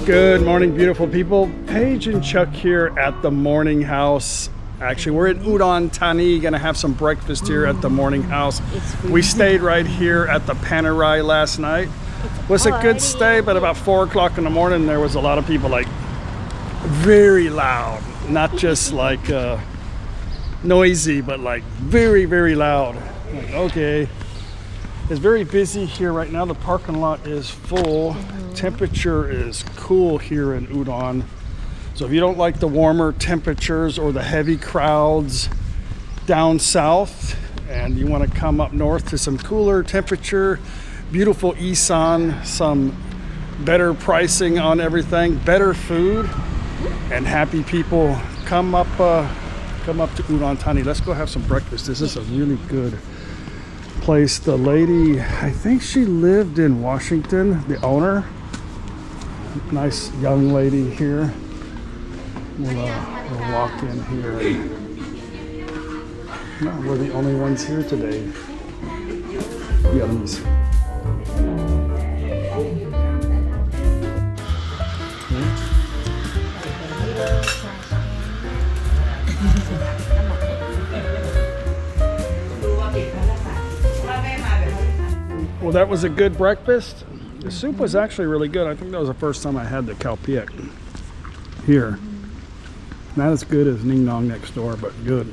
Good morning, beautiful people. Paige and Chuck here at the morning house. Actually, we're in Udon Thani, gonna have some breakfast here at the morning house. We stayed right here at the Panerai last night. Was a good stay, but about 4 o'clock in the morning, there was a lot of people like very loud, not just like noisy, but like very, very loud. Like, okay. It's very busy here right now. The parking lot is full. Temperature is cool here in Udon. So if you don't like the warmer temperatures or the heavy crowds down south and you want to come up north to some cooler temperature, beautiful Isan, some better pricing on everything, better food, and happy people, come up to Udon Thani. Let's go have some breakfast. This is a really good place. The lady, I think she lived in Washington, the owner. Nice young lady here. We'll walk in here. No, we're the only ones here today. Yummies. Well, that was a good breakfast. The soup was actually really good. I think that was the first time I had the kalpiak here. Not as good as Ning Nong next door, but good.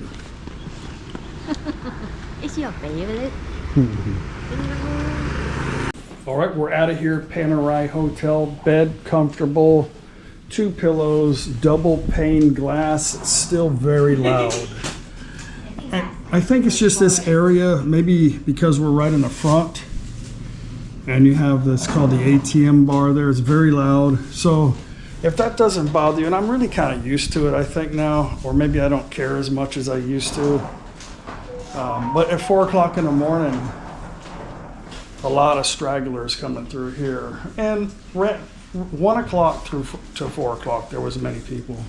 It's your favorite. All right, we're out of here. Panerai Hotel. Bed comfortable. 2 pillows. Double pane glass. It's still very loud. I think it's just this area, maybe because we're right in the front. And you have this called the ATM bar there. It's very loud. So if that doesn't bother you, and I'm really kind of used to it, I think now, or maybe I don't care as much as I used to. But at 4 o'clock in the morning, a lot of stragglers coming through here. And 1 o'clock to 4 o'clock, there was many people.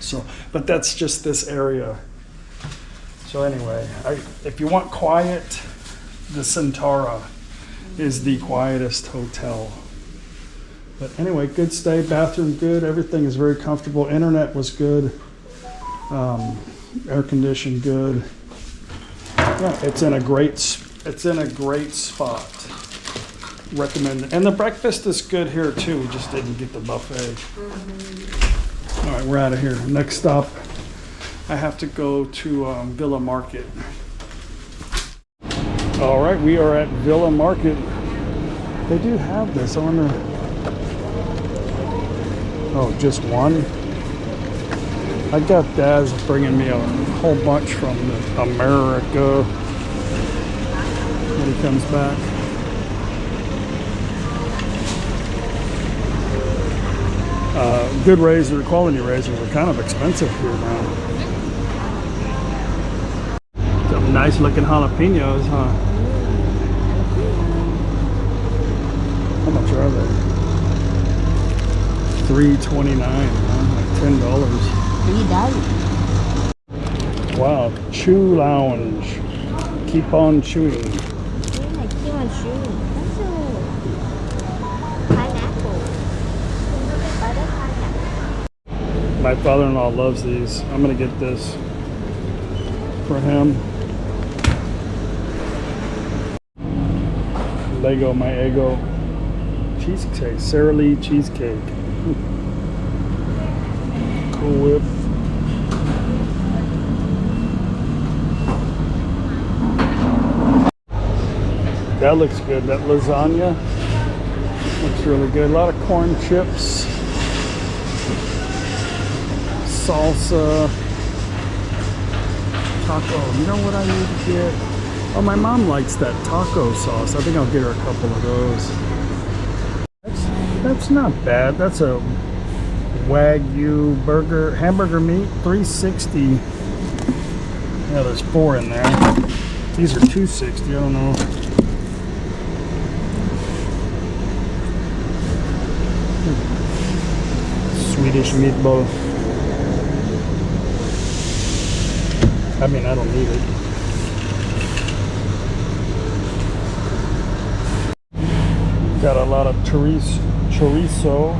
So, but that's just this area. So anyway, if you want quiet, the Centaura is the quietest hotel. But anyway, good stay, bathroom good, everything is very comfortable. Internet was good, air conditioned good. Yeah, it's in a great spot. Recommend it. And the breakfast is good here too. We just didn't get the buffet. All right, we're out of here. Next stop, I have to go to Villa Market. All right, we are at Villa Market. They do have this. I wonder. Oh, just one? I got Daz bringing me a whole bunch from America when he comes back. Good razor, quality razors are kind of expensive here now. Some nice looking jalapenos, huh? How much are they? $3.29, like $10. Wow, Chew Lounge. Keep on chewing. Keep on chewing. That's a pineapple. Butter pineapple. My father-in-law loves these. I'm gonna get this for him. Lego my ego. Cheesecake, Sara Lee cheesecake. Cool Whip. That looks good. That lasagna looks really good. A lot of corn chips, salsa, taco. You know what I need to get? Oh, my mom likes that taco sauce. I think I'll get her a couple of those. That's not bad. That's a Wagyu burger, hamburger meat, $3.60. Yeah, there's 4 in there. These are $2.60. I don't know. Swedish meatball. I mean, I don't need it. Got a lot of chorizo,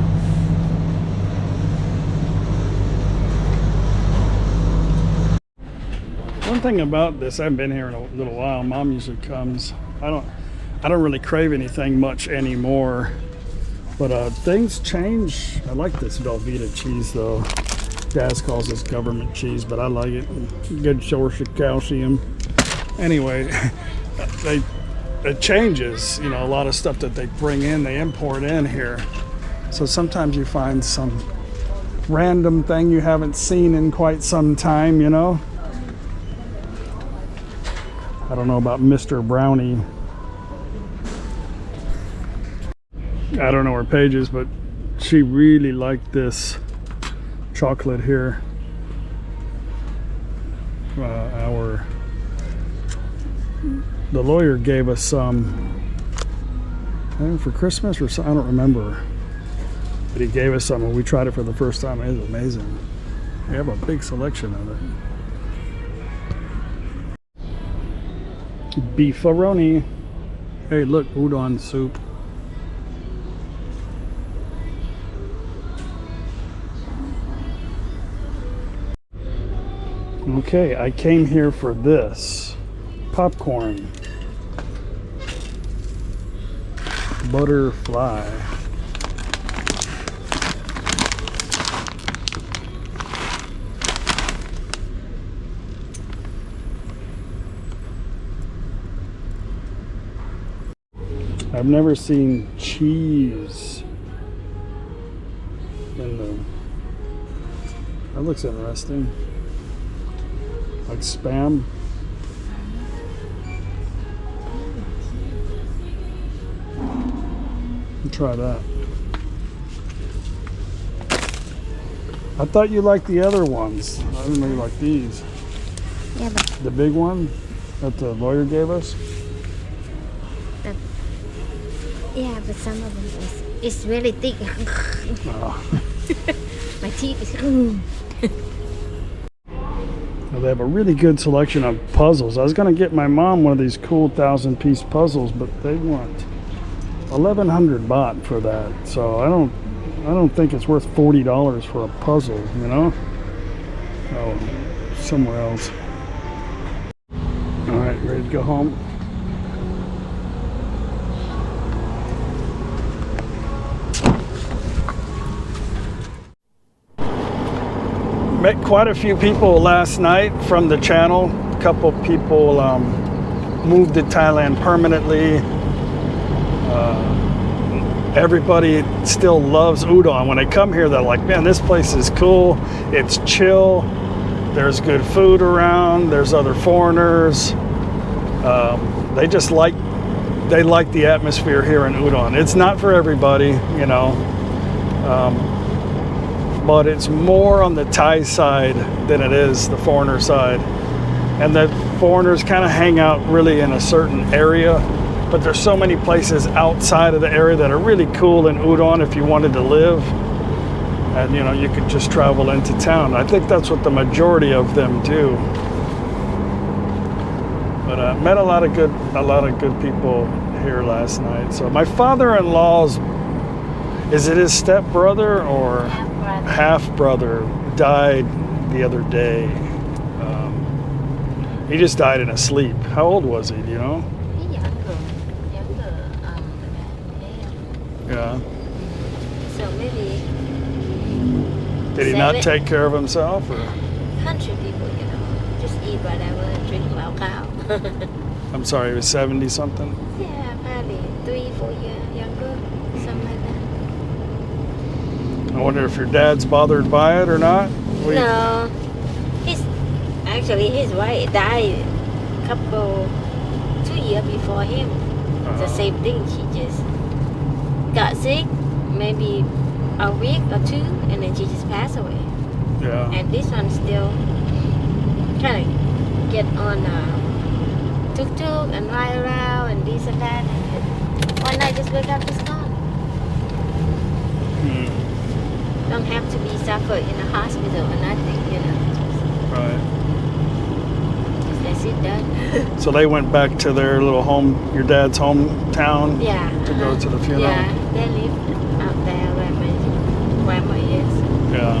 one thing about this, I haven't been here in a little while. Mom usually comes. I don't really crave anything much anymore. But things change. I like this Velveeta cheese though. Dad calls this government cheese, but I like it. Good source of calcium. Anyway, it changes. You know, a lot of stuff that they bring in, they import in here. So sometimes you find some random thing you haven't seen in quite some time, you know. I don't know about Mr. Brownie. I don't know where Paige is, but she really liked this chocolate here. The lawyer gave us some, I think for Christmas or something, I don't remember. But he gave us some and we tried it for the first time. It was amazing. We have a big selection of it. Beefaroni. Hey, look, udon soup. Okay, I came here for this. Popcorn. Butterfly. I've never seen cheese in the... That looks interesting. Like Spam. Try that. I thought you liked the other ones. I didn't know you liked these. Yeah, but The big one that the lawyer gave us. yeah, but some of them is really thick. Oh. My teeth is. Well, they have a really good selection of puzzles. I was going to get my mom one of these cool 1,000-piece puzzles, but they want 1,100 baht for that. So I don't think it's worth $40 for a puzzle, you know? Oh, somewhere else. All right, ready to go home? Met quite a few people last night from the channel. A couple people moved to Thailand permanently. Everybody still loves udon. When they come here, they're like, man, this place is cool. It's chill. There's good food around. There's other foreigners. They just like the atmosphere here in Udon. It's not for everybody, you know. But it's more on the Thai side than it is the foreigner side. And the foreigners kind of hang out really in a certain area, but there's so many places outside of the area that are really cool in Udon if you wanted to live. And you know, you could just travel into town. I think that's what the majority of them do. But I met a lot of good people here last night. So my father-in-law's, is it his stepbrother or half-brother, died the other day. He just died in his sleep. How old was he, do you know? Yeah. So maybe. Did he not take care of himself, or? Country people, you know, just eat whatever, drink alcohol. I'm sorry, he was 70 something? Yeah, probably 3-4 years younger, something like that. I wonder if your dad's bothered by it or not? No, his wife died 2 years before him. The same thing. She just got sick, maybe a week or two, and then she just passed away. Yeah. And this one still trying to get on tuk-tuk and ride around and this and that. And one night just wake up, just gone. Don't have to be suffered in a hospital or nothing, you know. Right. That's it done. So they went back to their little home, your dad's hometown? Yeah. To go to the funeral? Yeah, they live out there where my is. Yeah.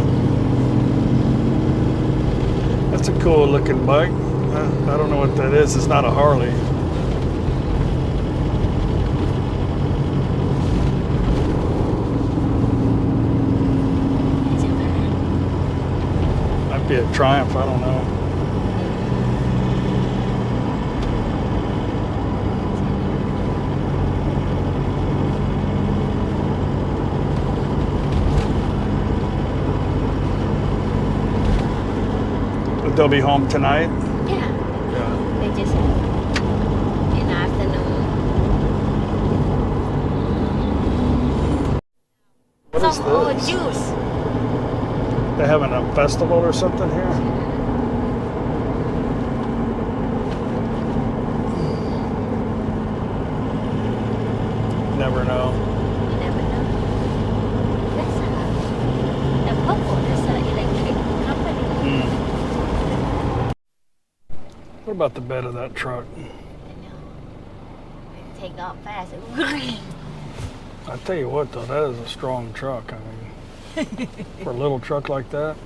That's a cool looking bike. I don't know what that is. It's not a Harley. Might be a Triumph. I don't know. They'll be home tonight. Yeah. They just in the afternoon. What is Some old this? juice. They having a festival or something here? Never know. You never know. That's the purple. That's an electric company. What about the bed of that truck? I know. They take off fast. I tell you what, though, that is a strong truck. I mean, for a little truck like that.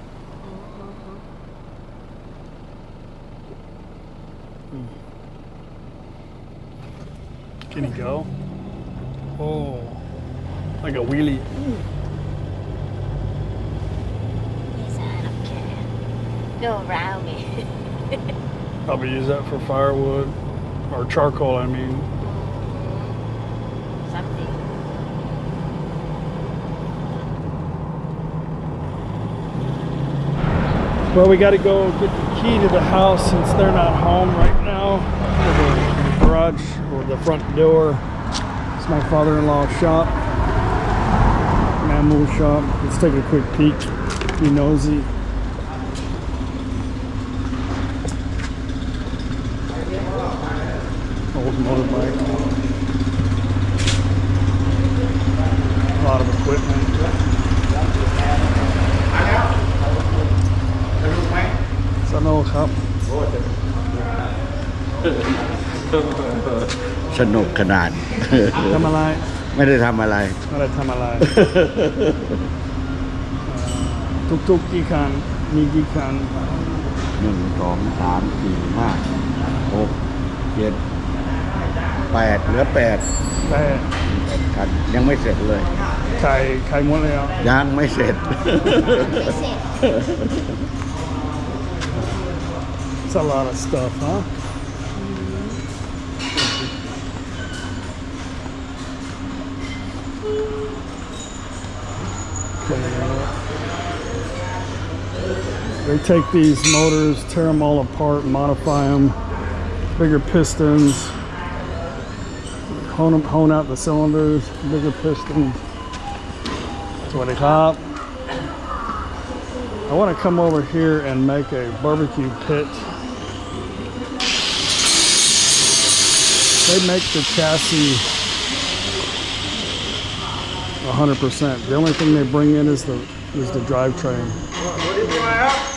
Can you go? Oh, like a wheelie. Yes, I don't care. Go around me. Probably use that for firewood or charcoal, I mean. Something. Well, we got to go get the key to the house since they're not home right now. For the garage or the front door. It's my father-in-law's shop. Mammal shop. Let's take a quick peek. Be nosy. Old motorbike. A lot of equipment. Sano ครับ สนุกขนาด ทำอะไร ไม่ได้ทำอะไร ไม่ได้ทำอะไร ทุกๆกี่คันมีกี่คัน 1 2 3 4 5 6 7 8เหลือ8 แต่ คันยังไม่เสร็จเลย ไข่หมดแล้ว ยังไม่เสร็จ It's a lot of stuff, huh? They take these motors, tear them all apart, modify them, bigger pistons, hone out the cylinders, bigger pistons. That's what they call. I want to come over here and make a barbecue pit. They make the chassis 100%. The only thing they bring in is the drivetrain.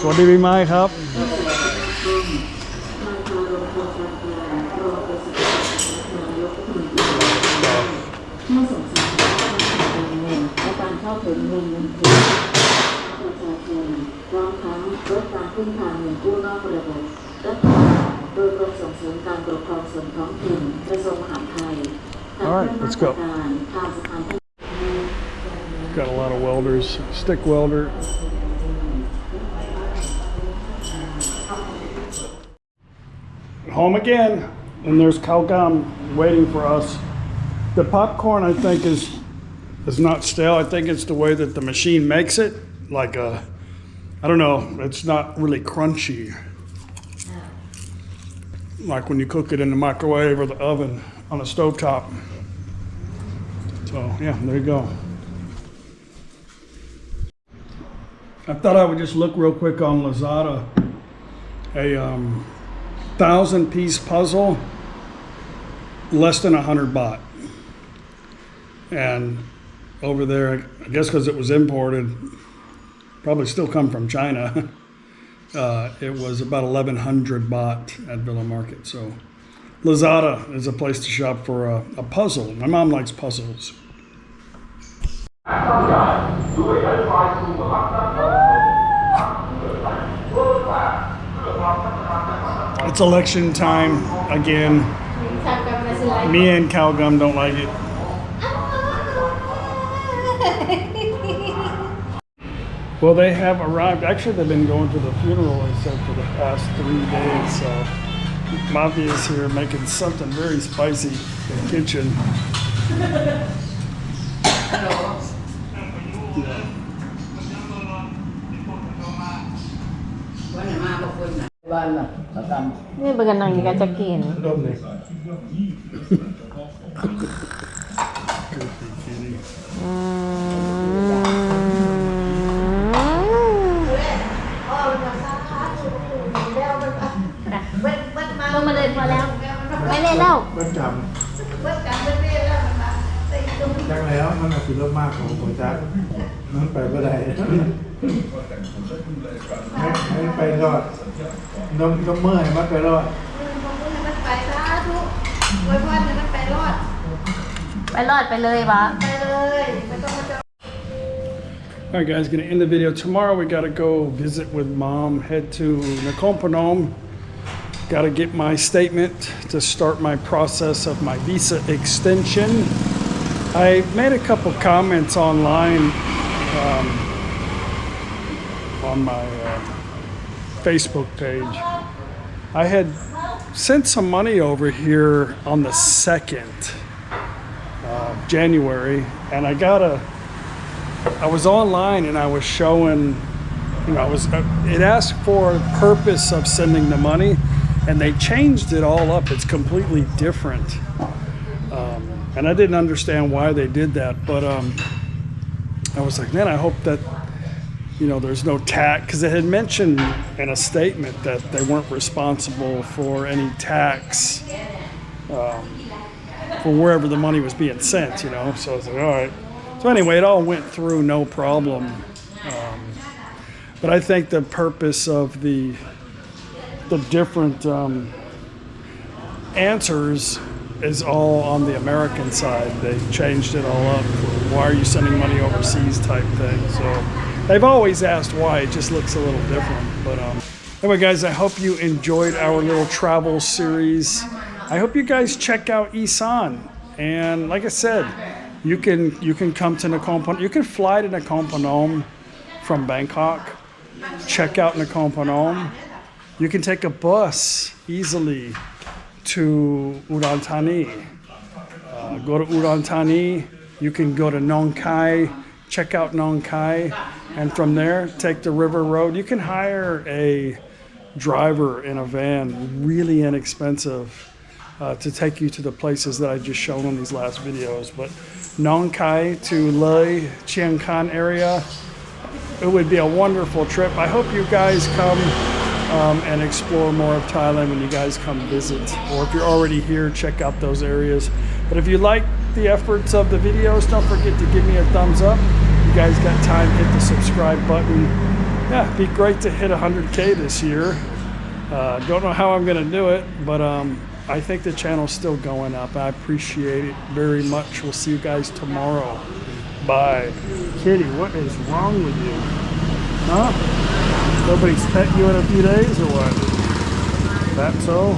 What do you mean,ครับ? All right, let's go. Got a lot of welders, stick welder. Home again, and there's Kalgam waiting for us. The popcorn, I think, is not stale. I think it's the way that the machine makes it. Like I don't know, it's not really crunchy. Like when you cook it in the microwave or the oven on a stovetop. So yeah, there you go. I thought I would just look real quick on Lazada. A 1,000-piece puzzle, less than 100 baht. And over there, I guess because it was imported, probably still come from China, it was about 1,100 baht at Villa Market. So Lazada is a place to shop for a puzzle. My mom likes puzzles. It's election time again. Me and Calgum don't like it. Well, they have arrived. Actually, they've been going to the funeral, they said, for the past 3 days. So, Mafia is here making something very spicy in the kitchen. Ini begenang dikacakin. Lông mà lên vào leo.ไม่เล่นแล้ว เบิ้ลจำจักแล้วมันคือเริ่มมากของผมจักมันไปบ่ได้ให้ไปรอดน้องเมื่อยมันไปรอด ไปรอดไปเลยวะ All right, guys, gonna end the video. Tomorrow we gotta go visit with mom, head to NakhonPhanom. Gotta get my statement to start my process of my visa extension. I made a couple comments online on my Facebook page. I had sent some money over here on the 2nd of January, and I was online and I was showing, it asked for the purpose of sending the money, and they changed it all up. It's completely different. And I didn't understand why they did that, but I was like, man, I hope that, there's no tax, because it had mentioned in a statement that they weren't responsible for any tax for wherever the money was being sent, So I was like, all right. So anyway, it all went through no problem. But I think the purpose of the different answers is all on the American side. They changed it all up for why are you sending money overseas type thing. So they've always asked why. It just looks a little different. But anyway, guys, I hope you enjoyed our little travel series. I hope you guys check out Isan. And like I said, you can come to NakhonPhanom. You can fly to NakhonPhanom from Bangkok. Check out NakhonPhanom. You can take a bus easily to Udon Thani. Go to Udon Thani. You can go to Nong Khai, check out Nong Khai, and from there take the river road. You can hire a driver in a van, really inexpensive, to take you to the places that I just shown on these last videos. But Nong Khai to Loi, Chiang Khan area, it would be a wonderful trip. I hope you guys come and explore more of Thailand when you guys come visit, or if you're already here, check out those areas. But if you like the efforts of the videos, don't forget to give me a thumbs up. You guys got time, hit the subscribe button. Yeah, it'd be great to hit 100K this year. Don't know how I'm gonna do it, but I think the channel's still going up. I appreciate it very much. We'll see you guys tomorrow. Bye. Kitty, what is wrong with you? Huh? Nobody's pet you in a few days or what? That's so?